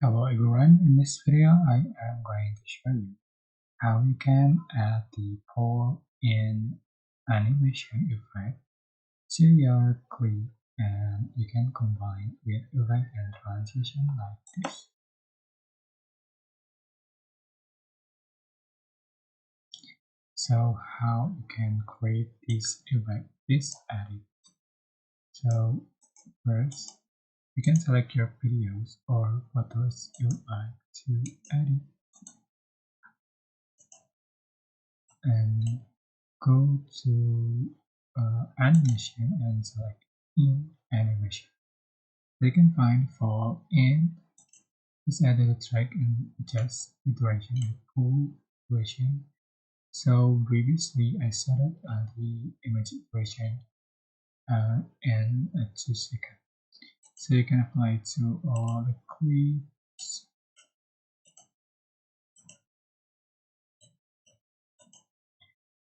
Hello everyone, in this video I am going to show you how you can add the pull in animation effect to your clip, and you can combine with effect and transition like this. So how you can create this effect, this edit. So first you can select your videos or photos you like to edit and go to animation and select in animation. You can find for in just add a track and adjust the duration and full duration. So previously I set it the image duration in 2 seconds. So you can apply it to all the clips.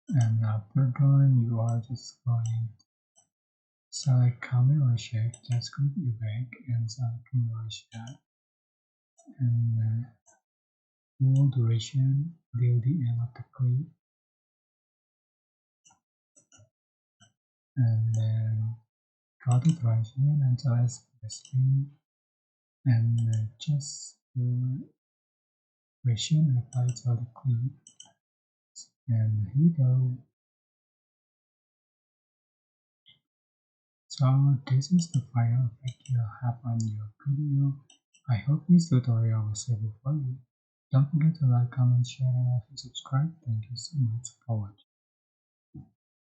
And after done, you are just going to select camera shake, just click effect and select camera shake and full duration till the end of the clip, and then draw the transition until it's the screen and just the duration and apply it to the clip. And here you go. So this is the final effect you'll have on your video. I hope this tutorial was helpful for you. Don't forget to like, comment, share, and also subscribe. Thank you so much for watching.